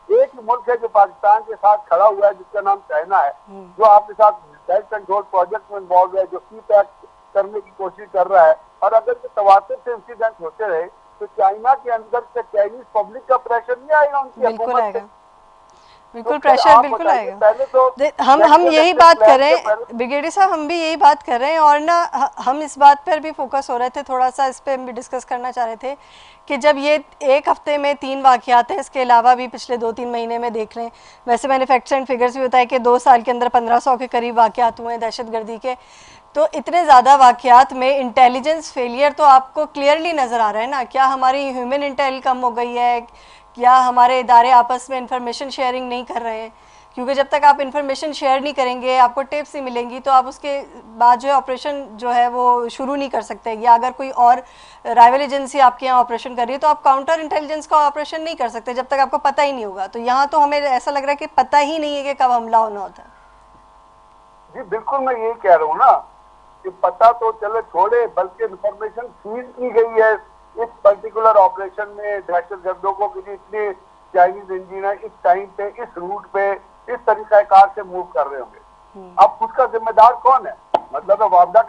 एक ही मुल्क है जो पाकिस्तान के साथ खड़ा हुआ है जिसका नाम चाइना है, जो आपके साथ बेल्ट कंट्रोल प्रोजेक्ट में इन्वॉल्व है, जो सी पैक करने की कोशिश कर रहा है। और अगर ये तवातुर से इंसिडेंट होते रहे तो चाइना के अंदर से चाइनीज पब्लिक का प्रेशर नहीं आएगा उनकी हुकूमत पे? बिल्कुल प्रेशर बिल्कुल आएगा। हम यही बात कर रहे हैं ब्रिगेडियर साहब, हम भी यही बात कर रहे हैं। और ना हम इस बात पर भी फोकस हो रहे थे, थोड़ा सा इस पर भी डिस्कस करना चाह रहे थे कि जब ये एक हफ्ते में 3 वाक़यात हैं, इसके अलावा भी पिछले 2-3 महीने में देख लें, वैसे मैंने फैक्ट्स एंड फिगर्स भी बताया कि 2 साल के अंदर 1500 के करीब वाक़यात हुए हैं दहशतगर्दी के। तो इतने ज़्यादा वाक़यात में इंटेलिजेंस फेलियर तो आपको क्लियरली नज़र आ रहा है ना। क्या हमारी ह्यूमन इंटेल कम हो गई है, क्या हमारे इदारे आपस में इंफॉर्मेशन शेयरिंग नहीं कर रहे हैं? क्योंकि जब तक आप इंफॉर्मेशन शेयर नहीं करेंगे, आपको टिप्स नहीं मिलेंगी, तो आप उसके बाद जो है ऑपरेशन जो है वो शुरू नहीं कर सकते। या अगर कोई और राइवल एजेंसी आपके यहाँ ऑपरेशन कर रही है तो आप काउंटर इंटेलिजेंस का ऑपरेशन नहीं कर सकते जब तक आपको पता ही नहीं होगा। तो यहाँ तो हमें ऐसा लग रहा है कि पता ही नहीं है कि कब हमला होना होता है। जी बिल्कुल, मैं यही कह रहा हूँ ना कि पता तो चले छोड़े, बल्कि इंफॉर्मेशन फीड की गई है इस पर्टिकुलर ऑपरेशन में दहशतगर्दों को कि इतने चाइनीज इंजीनियर इस टाइम पे इस रूट पे इस तरीक़ाकार से मूव कर रहे होंगे। अब उसका जिम्मेदार कौन है? मतलब वापदा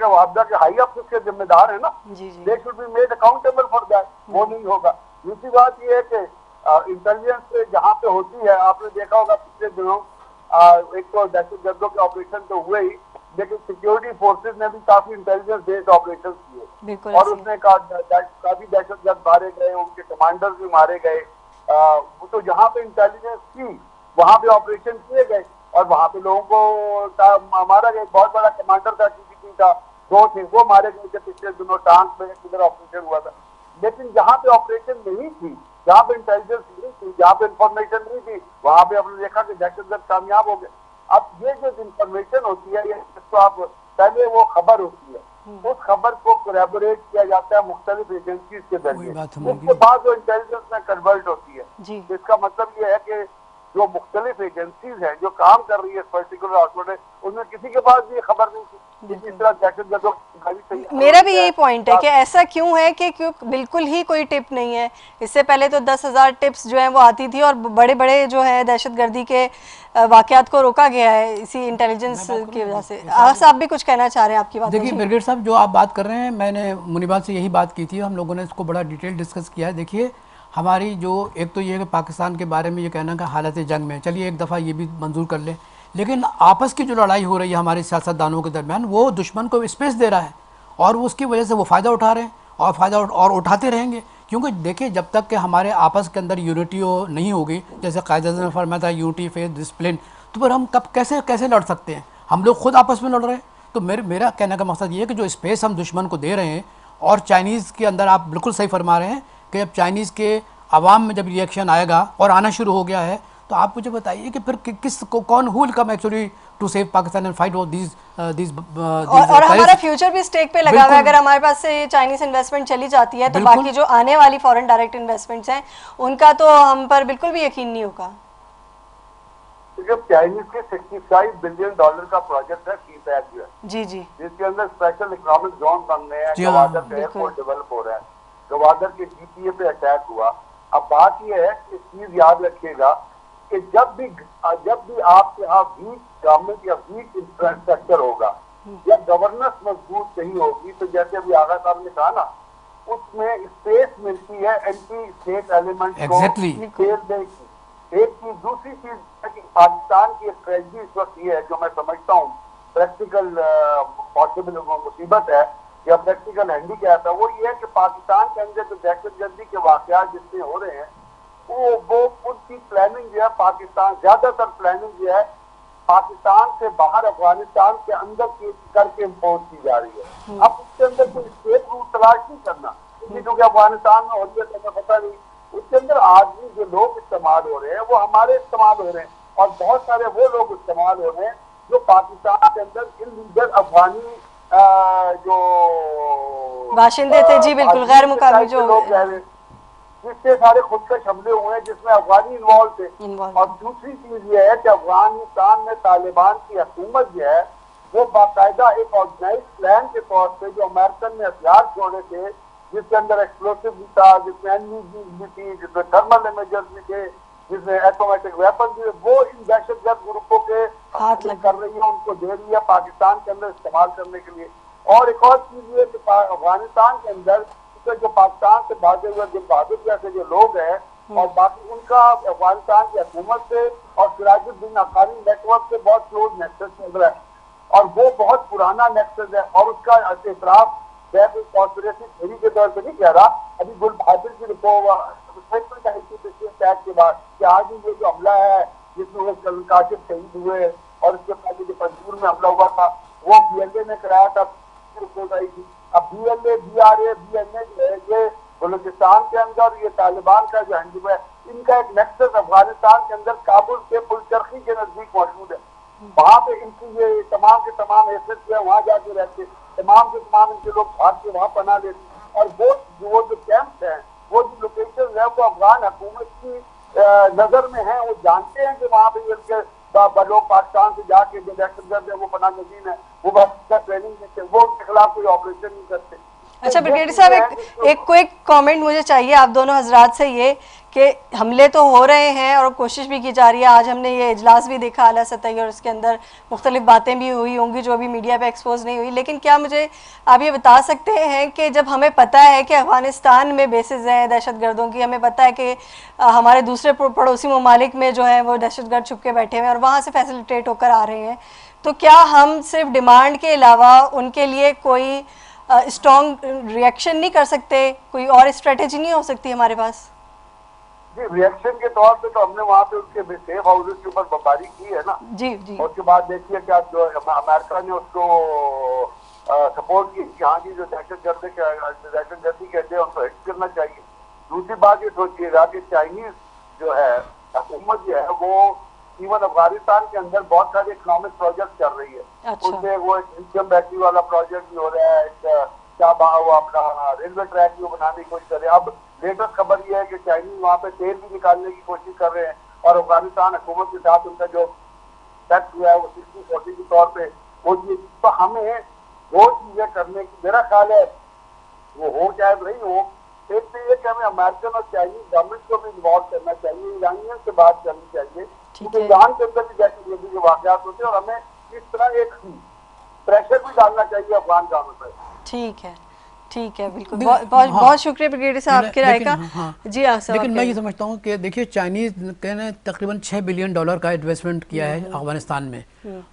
के हाई अप उसके जिम्मेदार है ना, they should be made accountable for that. वो नहीं होगा। दूसरी बात ये है कि इंटेलिजेंस जहाँ पे होती है, आपने देखा होगा पिछले दिनों एक तो दहशतगर्दों के ऑपरेशन तो हुए ही, लेकिन सिक्योरिटी फोर्सेज ने भी काफी इंटेलिजेंस बेस्ड ऑपरेशन किए और उसने काफी दहशतगर्द मारे गए, उनके कमांडर्स भी मारे गए। तो जहाँ पे इंटेलिजेंस थी वहाँ पे ऑपरेशन किए गए और वहाँ पे लोगों को मारा गया। बहुत बड़ा कमांडर था, TTP था, 2 थे, वो मारे गए थे पिछले दिनों टांग में किधर ऑपरेशन हुआ था। लेकिन जहाँ पे ऑपरेशन नहीं थी, जहाँ पे इंटेलिजेंस नहीं थी, जहाँ पे इंफॉर्मेशन नहीं थी, वहाँ पे आपने देखा कि दहशतगर्द कामयाब हो गए। अब ये जो इंफॉर्मेशन होती है, ये तो आप पहले वो खबर होती है, उस खबर को कोलैबोरेट किया जाता है मुख्तलिफ एजेंसीज के जरिए, उसके बाद जो इंटेलिजेंस में कन्वर्ट होती है। इसका मतलब ये है कि जो मुख्तलिफ एजेंसीज हैं जो काम कर रही है इस पर्टिकुलर हॉस्पिटल, उनमें किसी के पास भी खबर नहीं थी इस तरह दहशतगर्दों भी चाहिए। मेरा भी यही पॉइंट है कि ऐसा क्यों है कि क्यों बिल्कुल ही कोई टिप नहीं है। इससे पहले तो 10,000 टिप्स जो है वो आती थी और बड़े बड़े जो है दहशतगर्दी के वाकयात को रोका गया है इसी इंटेलिजेंस की वजह से। आप भी कुछ कहना चाह रहे हैं, आपकी बात। देखिए ब्रिगेड साहब, जो आप बात कर रहे हैं, मैंने मुनीबात से यही बात की थी, हम लोगों ने इसको बड़ा डिटेल डिस्कस किया है। देखिए हमारी जो एक तो ये है कि पाकिस्तान के बारे में ये कहना कि हालत जंग में, चलिए एक दफ़ा ये भी मंजूर कर लें, लेकिन आपस की जो लड़ाई हो रही है हमारे सियासतदानों के दरमियान, वो दुश्मन को स्पेस दे रहा है और उसकी वजह से वो फ़ायदा उठा रहे हैं और फ़ायदा और उठाते रहेंगे। क्योंकि देखिए जब तक कि हमारे आपस के अंदर यूनिटी नहीं होगी, जैसे कायदे ने फरमाया था यूनिटी फेथ डिसिप्लिन, तो फिर हम कब कैसे लड़ सकते हैं? हम लोग खुद आपस में लड़ रहे हैं। तो मेरा कहने का मकसद ये है कि जो स्पेस हम दुश्मन को दे रहे हैं, और चाइनीज़ के अंदर आप बिल्कुल सही फरमा रहे हैं कि जब चाइनीज़ के आवाम में जब रिएक्शन आएगा और आना शुरू हो गया है, तो आप मुझे बताइए कि फिर किस को कौन who will come actually to save Pakistan and fight these और हमारा फ्यूचर भी स्टेक पे लगा हुआ है। अगर हमारे पास से चाइनीज इन्वेस्टमेंट चली जाती है तो बाकी जो आने वाली फॉरेन डायरेक्ट इन्वेस्टमेंट्स हैं उनका तो हम पर बिल्कुल भी यकीन नहीं होगा। जब चाइनीज के $65 बिलियन का प्रोजेक्ट है सीपैक जो है, जी जी, जिसके अंदर स्पेशल इकोनॉमिक जोन बन रहे हैं, गवादर का एयरपोर्ट डेवलप हो रहा है, गवादर के जीपीए पे अटैक हुआ। अब बात यह है कि चीज याद रखिएगा कि जब भी आपके यहाँ वीक गवर्नमेंट या वीक इंफ्रास्ट्रक्चर होगा या गवर्नेंस मजबूत नहीं होगी, तो जैसे अभी आगा साहब ने कहा ना, उसमें स्पेस मिलती है एंटी स्टेट एलिमेंट को खेलने की। एक चीज, दूसरी चीज है कि पाकिस्तान की एक ट्रेजेडी इस वक्त ये है, जो मैं समझता हूँ प्रैक्टिकल पॉसिबल मुसीबत है या प्रैक्टिकल हैंडीकैप है, वो ये है कि पाकिस्तान के अंदर जो दहशतगर्दी के वाकयात जितने हो रहे हैं, वो उनकी प्लानिंग जो है, पाकिस्तान ज्यादातर प्लानिंग जो है पाकिस्तान से बाहर अफगानिस्तान के अंदर की करके इम्पोज की जा रही है। अब उसके अंदर कोई स्टेट रूट तलाश नहीं करना, क्योंकि अफगानिस्तान में हो रही है तो पता नहीं। उसके अंदर आदमी जो लोग इस्तेमाल हो रहे हैं वो हमारे इस्तेमाल हो रहे हैं, और बहुत सारे वो लोग इस्तेमाल हो रहे हैं जो पाकिस्तान के अंदर इल्लीगल अफगानी जो बाशिंदे थे, जी बिल्कुल, गैर मुकामी जो लोग कह रहे, जिससे सारे खुदकश हमले हुए हैं जिसमें अफगानी इन्वॉल्व थे। और दूसरी चीज ये है कि अफगानिस्तान में तालिबान की हुकूमत जो है वो बाकायदा एक ऑर्गेनाइज प्लान के तौर पे, जो अमेरिकन ने हथियार छोड़े थे, जिसके अंदर एक्सप्लोसिव भी था, जिसमें एनवीजी भी थी, जिसमें थर्मल इमेजर्स भी थे, जिसमें ऑटोमेटिक वेपन भी, वो इन दहशतगर्द ग्रुपों के हाथ में कर रही है, उनको दे रही है पाकिस्तान के अंदर इस्तेमाल करने के लिए। और एक और चीज ये कि अफगानिस्तान के अंदर जो पाकिस्तान से भागे हुए दिन बहादुर जैसे जो लोग हैं, और बाकी उनका अफगानिस्तान की हुकूमत से और सिराजुद्दीन अकाली नेटवर्क से बहुत क्लोज नेक्सस चल रहा है, और वो बहुत पुराना नेक्सस है। और उसका एतराफ कॉन्स्पिरेसी थ्योरी के तौर पर नहीं कह रहा, अभी गुल बहादुर की रिपोर्ट के बाद कि आज ये जो हमला है जिसमें वो काशिफ शहीद हुए, और इसके पहले जो पंजूर में हमला हुआ था वो BLA ने कराया था, रिपोर्ट आई थी। अब BLA, BRA, BNA जो है ये बलूचिस्तान के अंदर, ये तालिबान का जो हैंडल है, इनका एक नेक्सस अफगानिस्तान के अंदर काबुल के पुलचरखी के नजदीक मौजूद है। वहां पे इनकी ये तमाम के तमाम एसेट जो है वहां जाके रहते, तमाम के तमाम इनके लोग भाग के वहां पना लेते, और वो जो कैंप है, वो जो लोकेशन है, वो अफगान हुकूमत की नजर में है। वो जानते हैं कि वहां पे इनके लोग पाकिस्तान से जाके जो दहशतगर्द है वो पनाह नजीन है, वो बस ट्रेनिंग देते, वो उनके खिलाफ कोई ऑपरेशन नहीं करते। अच्छा ब्रिगेडियर साहब, एक क्विक कमेंट मुझे चाहिए आप दोनों हजरात से, ये कि हमले तो हो रहे हैं और कोशिश भी की जा रही है। आज हमने ये इजलास भी देखा आला सतही, और उसके अंदर मुख्तलिफ बातें भी हुई होंगी जो अभी मीडिया पे एक्सपोज नहीं हुई, लेकिन क्या मुझे आप ये बता सकते हैं कि जब हमें पता है कि अफगानिस्तान में बेसिस हैं दहशतगर्दों की, हमें पता है कि हमारे दूसरे पड़ोसी ममालिक में जो है वो दहशतगर्द छुप के बैठे हुए हैं और वहाँ से फैसिलिटेट होकर आ रहे हैं, तो क्या हम सिर्फ डिमांड के अलावा उनके लिए कोई स्ट्रॉन्ग रिएक्शन नहीं कर सकते? कोई और स्ट्रेटेजी नहीं हो सकती हमारे पास? जी, रिएक्शन के तौर पे तो हमने वहाँ पे उसके सेफ हाउसेस के ऊपर बमबारी की है ना। जी जी। उसके बाद देखिए क्या जो अमेरिका ने उसको सपोर्ट की, यहाँ की जो दहशतगर्दी कहते हैं उनको हिट करना चाहिए। दूसरी बात ये सोचिएगा कि चाइनीज जो है हुकूमत जो है वो इवन अफगानिस्तान के अंदर बहुत सारे इकोनॉमिक प्रोजेक्ट चल रही है। अच्छा। उसमें वो एक लिथियम बैटरी वाला प्रोजेक्ट भी हो रहा है, क्या वो अपना रेलवे ट्रैक भी बनाने की कोशिश कर रहे हैं। अब लेटेस्ट खबर ये है कि चाइनीज वहाँ पे तेल भी निकालने की कोशिश कर रहे हैं, और अफगानिस्तान हुकूमत के साथ उनका जो टैक्स हुआ है वो 60-40 के तौर पे वो चीज। तो हमें वो चीजें करने की मेरा ख्याल है, वो हो चाहे नहीं हो, एक तो ये कि हमें अमेरिकन और चाइनीज गवर्नमेंट को भी इन्वॉल्व करना चाहिए, ईरानियन से बात करनी चाहिए, क्योंकि ईरान के अंदर भी दहशतगर्दी के वाकयात होते हैं और हमें इस तरह एक प्रेशर भी डालना चाहिए अफगान गवर्नमेंट पर। ठीक है बिल्कुल। बहुत शुक्रिया ब्रिगेडियर साहब की राय का। जी लेकिन मैं ये समझता हूँ कि देखिए चाइनीज ने तकरीबन $6 बिलियन का इन्वेस्टमेंट किया है अफगानिस्तान में,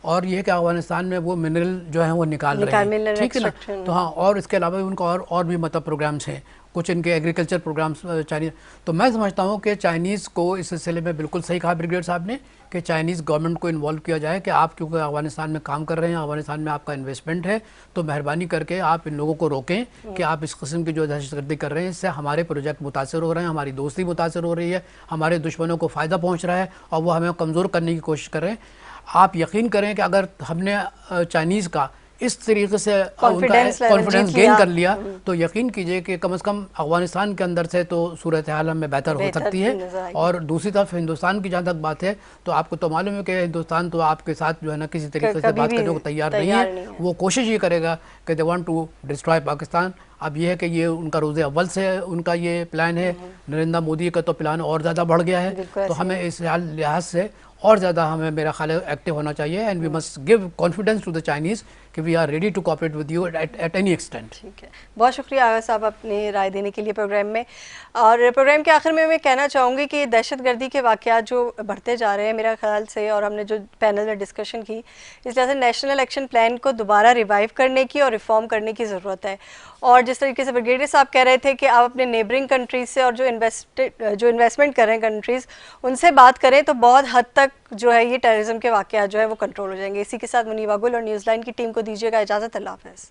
और ये कि अफगानिस्तान में वो मिनरल जो है वो निकाल रहे हैं, ठीक है ना। तो हाँ, और इसके अलावा भी उनका और भी मतलब प्रोग्राम्स हैं, कुछ इनके एग्रीकल्चर प्रोग्राम्स चाइनीज। तो मैं समझता हूँ कि चाइनीज़ को इस सिलसिले में बिल्कुल सही कहा ब्रिगेडियर साहब ने कि चाइनीज़ गवर्नमेंट को इन्वॉल्व किया जाए कि आप क्योंकि अफगानिस्तान में काम कर रहे हैं, अफगानिस्तान में आपका इन्वेस्टमेंट है, तो मेहरबानी करके आप इन लोगों को रोकें कि आप इस किस्म की जो दहशतगर्दी कर रहे हैं, इससे हमारे प्रोजेक्ट मुतासर हो रहे हैं, हमारी दोस्ती मुतासर हो रही है, हमारे दुश्मनों को फ़ायदा पहुँच रहा है और वो हमें कमज़ोर करने की कोशिश कर रहे हैं। आप यकीन करें कि अगर हमने चाइनीज़ का इस तरीके से कॉन्फिडेंस गेन कर लिया तो यकीन कीजिए कि कम से कम अफगानिस्तान के अंदर से तो सूरत हाल में बेहतर हो सकती है। और दूसरी तरफ हिंदुस्तान की जहाँ तक बात है, तो आपको तो मालूम है कि हिंदुस्तान तो आपके साथ जो है ना किसी तरीके से बात करने को तैयार नहीं है। वो कोशिश ये करेगा कि they want to destroy Pakistan. अब ये है कि ये उनका रोज़े अव्वल से उनका ये प्लान है, नरेंद्र मोदी का तो प्लान और ज़्यादा बढ़ गया है। तो हमें इस लिहाज से और ज़्यादा हमें मेरा ख्याल एक्टिव होना चाहिए and we must give confidence to the Chinese कि we are ready to cooperate with you at any extent. ठीक है, बहुत शुक्रिया आगा साहब अपनी राय देने के लिए प्रोग्राम में। और प्रोग्राम के आखिर में मैं कहना चाहूँगी कि दहशतगर्दी के वाक़यात जो बढ़ते जा रहे हैं मेरा ख्याल से, और हमने जो पैनल में डिस्कशन की, इसलिए से नेशनल एक्शन प्लान को दोबारा रिवाइव करने की और रिफॉर्म करने की ज़रूरत है। और जिस तरीके से ब्रिगेडियर साहब कह रहे थे कि आप अपने नेबरिंग कंट्रीज से और जो इन्वेस्टमेंट कर रहे हैं कंट्रीज़, उनसे बात करें तो बहुत हद तक जो है ये टेररिज्म के वाक़यात जो है वो कंट्रोल हो जाएंगे। इसी के साथ मुनीबा गुल और न्यूज़ लाइन की टीम को दीजिएगा इजाज़त। अल्लाह हाफ़िज़।